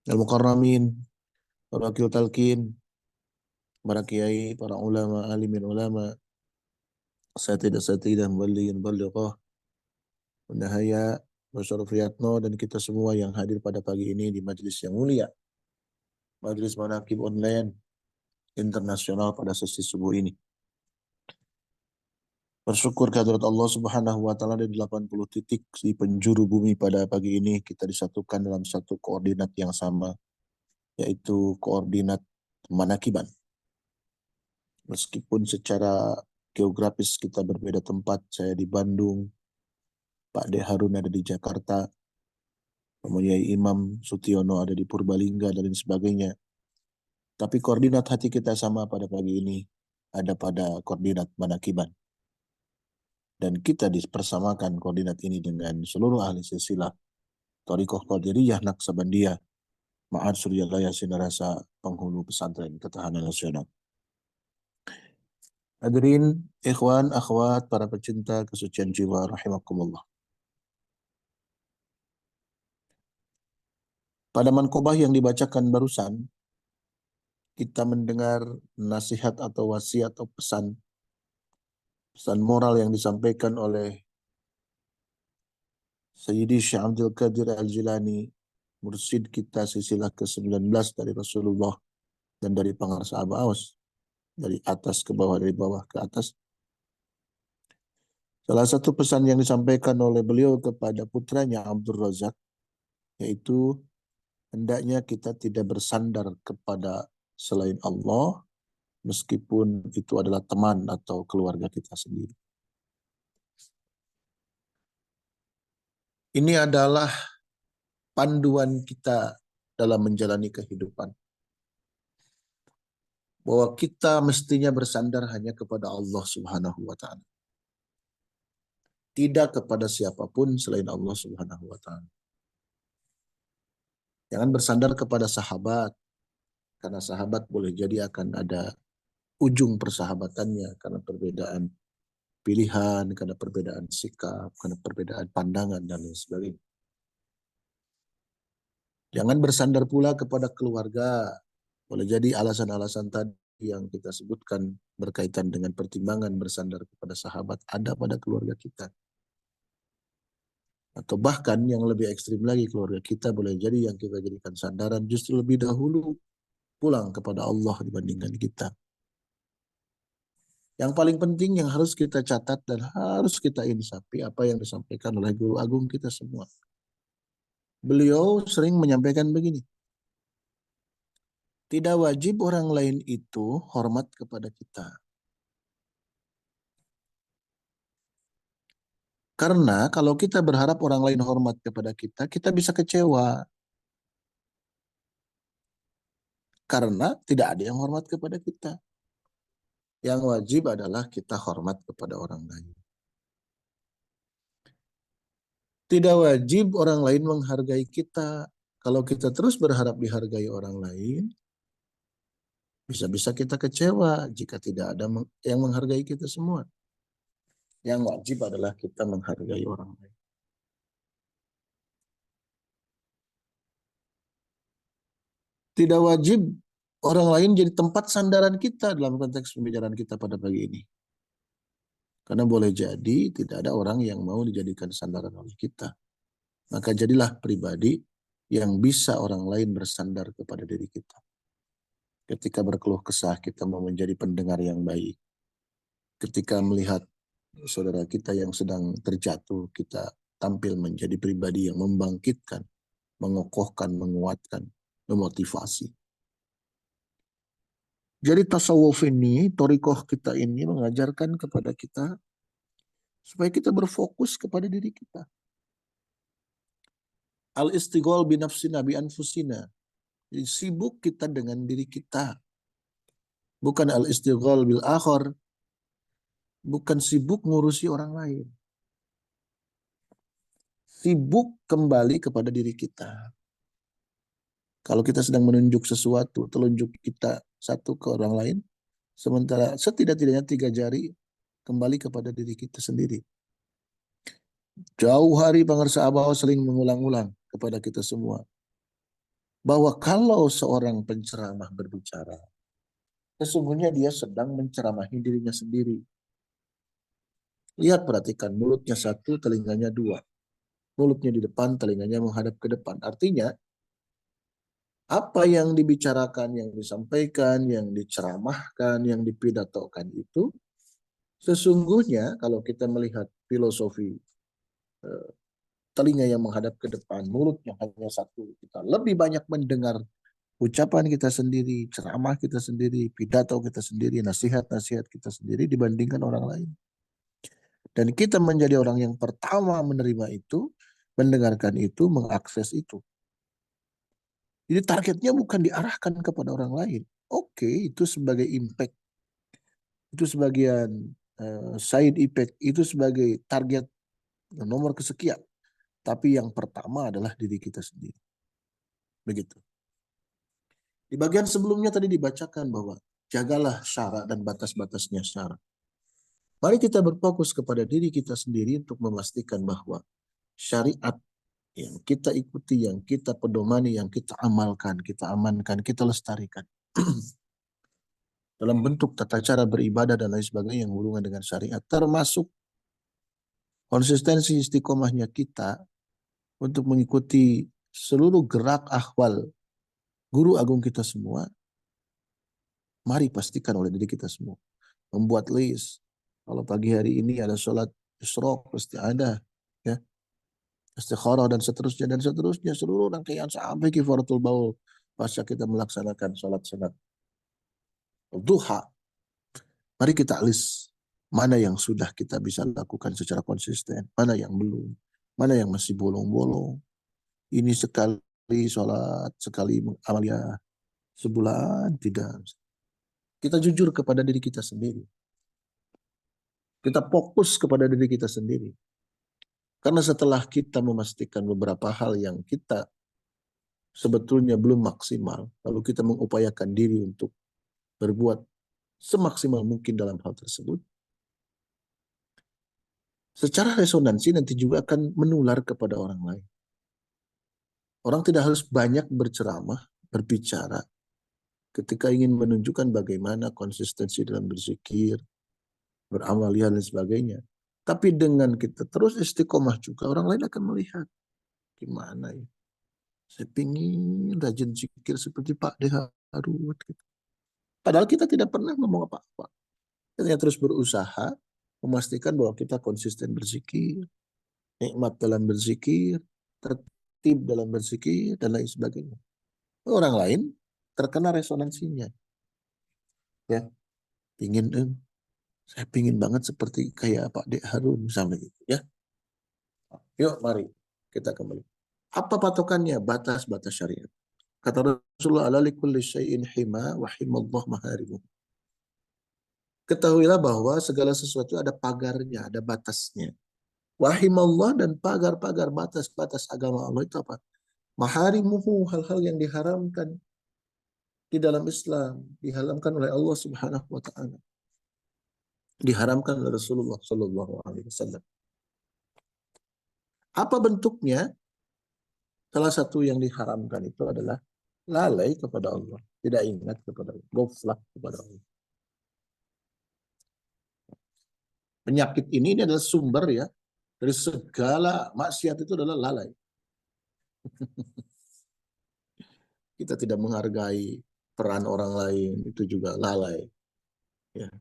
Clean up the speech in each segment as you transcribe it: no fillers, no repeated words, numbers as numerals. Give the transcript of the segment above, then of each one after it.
al-mukarramin, para wakil talqin, para kiai, para ulama, alimin ulama, asatidah-asatidah, muballighin, muballighah, Nahaya, Basyarul Priyatno, dan kita semua yang hadir pada pagi ini di majelis yang mulia, majelis Manaqib Online Internasional pada sesi subuh ini. Bersyukur kehadirat Allah Subhanahu wa taala dari 80 titik di penjuru bumi pada pagi ini kita disatukan dalam satu koordinat yang sama, yaitu koordinat Manakiban. Meskipun secara geografis kita berbeda tempat, saya di Bandung, Pak De Harun ada di Jakarta, Pemuliai Imam Sutiono ada di Purbalingga dan lain sebagainya. Tapi koordinat hati kita sama pada pagi ini, ada pada koordinat Manakiban. Dan kita dipersamakan koordinat ini dengan seluruh ahli silsilah Thariqah Qadiriyah Naqsabandiyah Ma'had Suryalaya Sinarasa penghulu pesantren ketahanan nasional. Hadirin, ikhwan, akhwat, para pecinta kesucian jiwa rahimakumullah. Pada manqobah yang dibacakan barusan, kita mendengar nasihat atau wasiat atau pesan moral yang disampaikan oleh Sayyidi Syekh Abdul Qadir Al-Jilani, mursyid kita silsilah ke-19 dari Rasulullah dan dari pengarsa Aba Awas, dari atas ke bawah, dari bawah ke atas. Salah satu pesan yang disampaikan oleh beliau kepada putranya Abdul Razak, yaitu hendaknya kita tidak bersandar kepada selain Allah, meskipun itu adalah teman atau keluarga kita sendiri. Ini adalah panduan kita dalam menjalani kehidupan. Bahwa kita mestinya bersandar hanya kepada Allah Subhanahu wa Ta'ala. Tidak kepada siapapun selain Allah Subhanahu wa Ta'ala. Jangan bersandar kepada sahabat, karena sahabat boleh jadi akan ada ujung persahabatannya karena perbedaan pilihan, karena perbedaan sikap, karena perbedaan pandangan, dan lain sebagainya. Jangan bersandar pula kepada keluarga. Boleh jadi alasan-alasan tadi yang kita sebutkan berkaitan dengan pertimbangan bersandar kepada sahabat ada pada keluarga kita. Atau bahkan yang lebih ekstrim lagi, keluarga kita boleh jadi yang kita jadikan sandaran justru lebih dahulu pulang kepada Allah dibandingkan kita. Yang paling penting yang harus kita catat dan harus kita insafi apa yang disampaikan oleh guru agung kita semua. Beliau sering menyampaikan begini, tidak wajib orang lain itu hormat kepada kita. Karena kalau kita berharap orang lain hormat kepada kita, kita bisa kecewa. Karena tidak ada yang hormat kepada kita. Yang wajib adalah kita hormat kepada orang lain. Tidak wajib orang lain menghargai kita. Kalau kita terus berharap dihargai orang lain, bisa-bisa kita kecewa jika tidak ada yang menghargai kita semua. Yang wajib adalah kita menghargai orang lain. Tidak wajib orang lain jadi tempat sandaran kita dalam konteks pembicaraan kita pada pagi ini. Karena boleh jadi tidak ada orang yang mau dijadikan sandaran oleh kita. Maka jadilah pribadi yang bisa orang lain bersandar kepada diri kita. Ketika berkeluh kesah, kita mau menjadi pendengar yang baik. Ketika melihat saudara kita yang sedang terjatuh, kita tampil menjadi pribadi yang membangkitkan, mengokohkan, menguatkan, memotivasi. Jadi tasawuf ini, thariqah kita ini mengajarkan kepada kita supaya kita berfokus kepada diri kita. Al-istighol binafsina bi anfusina. Jadi sibuk kita dengan diri kita. Bukan al-istighol bil akhar. Bukan sibuk ngurusi orang lain. Sibuk kembali kepada diri kita. Kalau kita sedang menunjuk sesuatu, telunjuk kita satu ke orang lain, sementara setidak-tidaknya 3 jari kembali kepada diri kita sendiri. Jauh hari pengarsa Abawa sering mengulang-ulang kepada kita semua. bahwa kalau seorang penceramah berbicara, sesungguhnya dia sedang menceramahi dirinya sendiri. Lihat, perhatikan, mulutnya satu, telinganya dua. Mulutnya di depan, telinganya menghadap ke depan. Artinya, apa yang dibicarakan, yang disampaikan, yang diceramahkan, yang dipidatokan itu, sesungguhnya kalau kita melihat filosofi telinga yang menghadap ke depan, mulutnya hanya satu, kita lebih banyak mendengar ucapan kita sendiri, ceramah kita sendiri, pidato kita sendiri, nasihat-nasihat kita sendiri dibandingkan orang lain. Dan kita menjadi orang yang pertama menerima itu, mendengarkan itu, mengakses itu. Jadi targetnya bukan diarahkan kepada orang lain. Oke, itu sebagai impact, itu sebagian side effect, itu sebagai target nomor kesekian. Tapi yang pertama adalah diri kita sendiri. Begitu. Di bagian sebelumnya tadi dibacakan bahwa jagalah syara dan batas-batasnya syara. Mari kita berfokus kepada diri kita sendiri untuk memastikan bahwa syariat yang kita ikuti, yang kita pedomani, yang kita amalkan, kita amankan, kita lestarikan. Dalam bentuk tata cara beribadah dan lain sebagainya yang berhubungan dengan syariat. Termasuk konsistensi istiqomahnya kita untuk mengikuti seluruh gerak ahwal guru agung kita semua. Mari pastikan oleh diri kita semua. Membuat list. Kalau pagi hari ini ada sholat isyraq, pasti ada. Ya, istikharah dan seterusnya dan seterusnya, seluruh rangkaian sampai kifaratul baul pasca kita melaksanakan sholat sunat duha. Mari kita list mana yang sudah kita bisa lakukan secara konsisten, mana yang belum, mana yang masih bolong-bolong. Ini sekali sholat, sekali amalia, sebulan tidak. Kita jujur kepada diri kita sendiri. Kita fokus kepada diri kita sendiri. Karena setelah kita memastikan beberapa hal yang kita sebetulnya belum maksimal, lalu kita mengupayakan diri untuk berbuat semaksimal mungkin dalam hal tersebut, secara resonansi nanti juga akan menular kepada orang lain. Orang tidak harus banyak berceramah, berbicara, ketika ingin menunjukkan bagaimana konsistensi dalam berzikir, beramaliyah dan sebagainya. Tapi dengan kita terus istiqomah juga, orang lain akan melihat gimana ya. Saya ingin rajin zikir seperti Pak D. Harun. Padahal kita tidak pernah ngomong apa-apa. Kita terus berusaha memastikan bahwa kita konsisten berzikir, nikmat dalam berzikir, tertib dalam berzikir, dan lain sebagainya. Orang lain terkena resonansinya. Ya, saya pingin banget seperti kayak Pak D. Harun misalnya gitu ya. Yuk mari kita kembali. Apa patokannya? Batas-batas syariat. Kata Rasulullah, ala likulli syai'in hima wa himallah maharimu. Ketahuilah bahwa segala sesuatu ada pagarnya, ada batasnya. Wahimallah, dan pagar-pagar batas-batas agama Allah itu apa? Maharimuhu, hal-hal yang diharamkan di dalam Islam, diharamkan oleh Allah Subhanahu wa taala. Diharamkan oleh Rasulullah sallallahu alaihi wasallam. Apa bentuknya? Salah satu yang diharamkan itu adalah lalai kepada Allah, tidak ingat kepada Allah, ghaflah kepada Allah. Penyakit ini adalah sumber ya dari segala maksiat, itu adalah lalai. Kita tidak menghargai peran orang lain, itu juga lalai. Ya.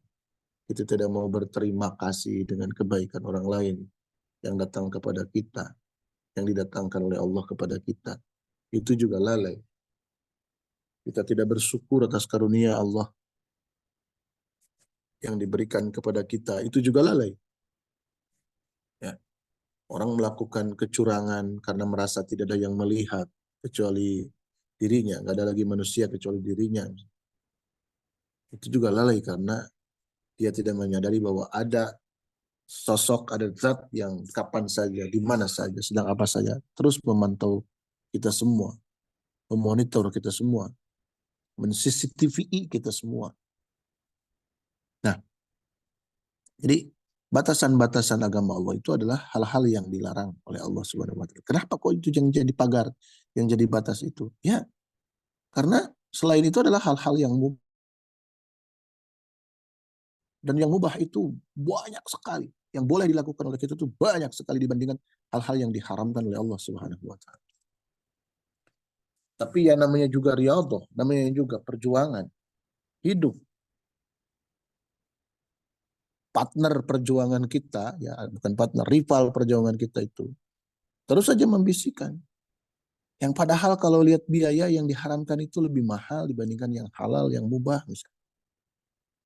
Kita tidak mau berterima kasih dengan kebaikan orang lain yang datang kepada kita, yang didatangkan oleh Allah kepada kita. Itu juga lalai. Kita tidak bersyukur atas karunia Allah yang diberikan kepada kita. Itu juga lalai. Ya. Orang melakukan kecurangan karena merasa tidak ada yang melihat kecuali dirinya. Nggak ada lagi manusia kecuali dirinya. Itu juga lalai karena dia tidak menyadari bahwa ada sosok, ada zat yang kapan saja, di mana saja, sedang apa saja, terus memantau kita semua, memonitor kita semua, men-CCTV kita semua. Nah, jadi batasan-batasan agama Allah itu adalah hal-hal yang dilarang oleh Allah Subhanahu wa taala. Kenapa kok itu yang jadi pagar, yang jadi batas itu? Ya, Karena selain itu adalah hal-hal yang mubah. Dan yang mubah itu banyak sekali. Yang boleh dilakukan oleh kita itu banyak sekali dibandingkan hal-hal yang diharamkan oleh Allah Subhanahu wa Ta'ala. Tapi ya namanya juga riyadhah, namanya juga perjuangan hidup. Partner perjuangan kita, ya bukan partner, rival perjuangan kita itu terus saja membisikkan. Yang padahal kalau lihat biaya yang diharamkan itu lebih mahal dibandingkan yang halal, yang mubah misalnya,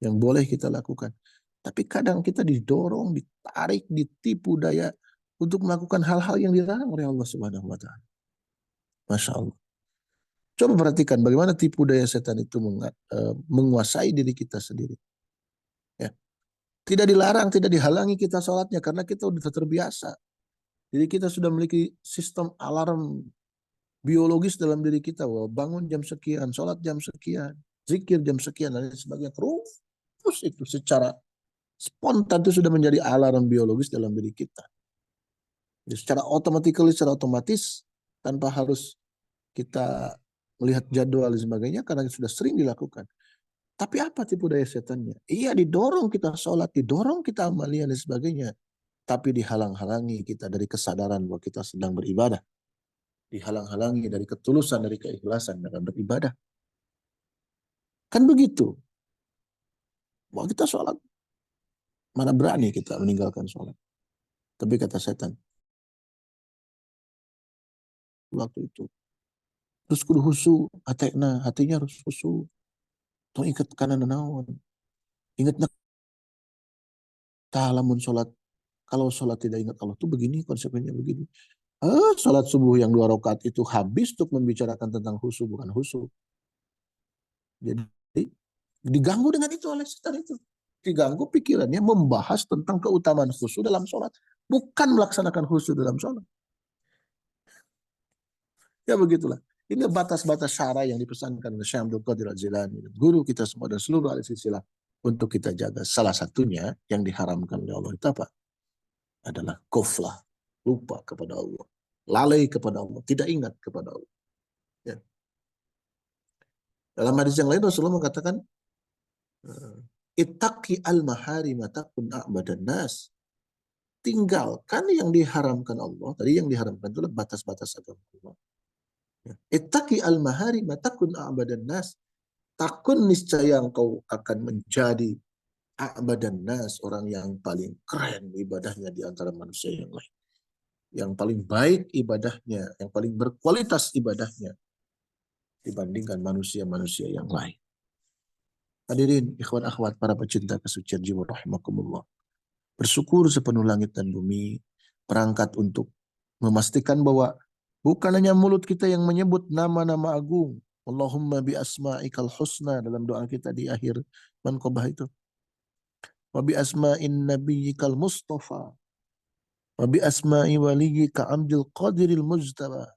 yang boleh kita lakukan. Tapi kadang kita didorong, ditarik, ditipu daya untuk melakukan hal-hal yang dilarang oleh Allah Subhanahu wa Ta'ala. Masya Allah. Coba perhatikan bagaimana tipu daya setan itu menguasai diri kita sendiri. Ya. Tidak dilarang, tidak dihalangi kita sholatnya karena kita sudah terbiasa. Jadi kita sudah memiliki sistem alarm biologis dalam diri kita. Wah, bangun jam sekian, sholat jam sekian, zikir jam sekian, dan sebagainya. Terus itu secara spontan itu sudah menjadi alarm biologis dalam diri kita. Jadi secara otomatis, tanpa harus kita melihat jadwal dan sebagainya, karena sudah sering dilakukan. Tapi apa tipu daya setannya? Iya, didorong kita sholat, didorong kita amalia dan sebagainya. Tapi dihalang-halangi kita dari kesadaran bahwa kita sedang beribadah. Dihalang-halangi dari ketulusan, dari keikhlasan dalam beribadah. Kan begitu. Bahwa kita sholat, mana berani kita meninggalkan sholat. Tapi kata setan, waktu itu, terus kudu husu, hatinya harus husu. Tong ingat kanan dan naon. Ingat lamun sholat, kalau sholat tidak ingat Allah tuh begini, konsekuensinya begini. Sholat subuh yang 2 rakaat itu habis untuk membicarakan tentang husu, bukan husu. Jadi diganggu dengan itu oleh setan itu. Diganggu pikirannya membahas tentang keutamaan khusyuk dalam sholat. Bukan melaksanakan khusyuk dalam sholat. Ya begitulah. Ini batas-batas syara yang dipesankan oleh Syekh Abdul Qadir Al-Jilani, guru kita semua dan seluruh ahli silsilah untuk kita jaga. Salah satunya yang diharamkan oleh Allah itu apa? Adalah kuflah, lupa kepada Allah, lalai kepada Allah, tidak ingat kepada Allah. Ya. Dalam hadis yang lain Rasulullah mengatakan, ittaqi al-maharima takun a'badan nas. Tinggalkan yang diharamkan Allah. Tadi yang diharamkan itu batas-batas agama Allah. Ittaqi al-maharima takun a'badan nas. Takun niscaya engkau akan menjadi a'badan nas, orang yang paling keren ibadahnya di antara manusia yang lain. Yang paling baik ibadahnya, yang paling berkualitas ibadahnya dibandingkan manusia-manusia yang lain. Hadirin, ikhwan akhwat, para pecinta kesucian jiwa rahimakumullah. Bersyukur sepenuh langit dan bumi, perangkat untuk memastikan bahwa bukan hanya mulut kita yang menyebut nama-nama agung. Allahumma bi asma'ikal husna dalam doa kita di akhir manqabah itu. Wa bi asma'in nabiyyikal mustafa. Wa bi asma'i waliyyika Abdul Qadiril Mujtaba.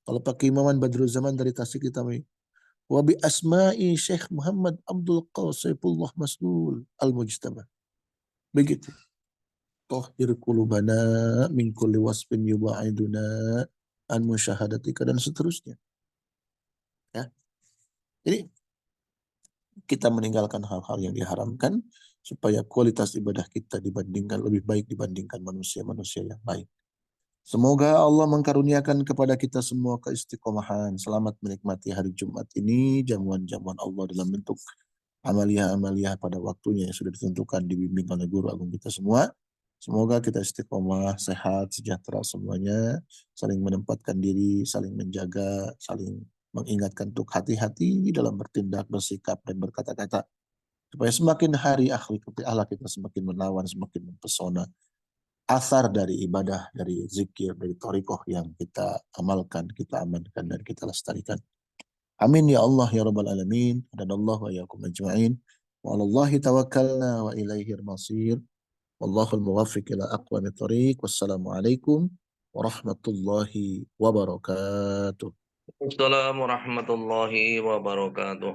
Kalau pakai Imaman Badrul Zaman dari Tasik kita wa bi asma'i Syekh Muhammad Abdul Qasaifullah Mas'ul Al-Mujtaba. Begitu. Tahhir qulubana min kulli wasfin yuba'iduna an musyahadatika dan seterusnya. Ya. Jadi kita meninggalkan hal-hal yang diharamkan supaya kualitas ibadah kita dibandingkan lebih baik dibandingkan manusia-manusia yang lain. Semoga Allah mengkaruniakan kepada kita semua keistiqomahan. Selamat menikmati hari Jumat ini, jamuan-jamuan Allah dalam bentuk amalia-amalia pada waktunya yang sudah ditentukan dibimbing oleh guru agung kita semua. Semoga kita istiqomah, sehat, sejahtera semuanya, saling menempatkan diri, saling menjaga, saling mengingatkan untuk hati-hati dalam bertindak, bersikap, dan berkata-kata. Supaya semakin hari akhlak kita semakin menawan, semakin mempesona. Asar dari ibadah, dari zikir, dari thariqah yang kita amalkan, kita amankan, dan kita lestarikan. Amin ya Allah ya Rabbal Alamin. Dan Allah wa yakum ajma'in. Wa alallahi tawakkalna wa ilaihi al-masir. Wallahul muwaffiq ila aqwamit thariq. Wassalamualaikum warahmatullahi wabarakatuh. Assalamualaikum warahmatullahi wabarakatuh.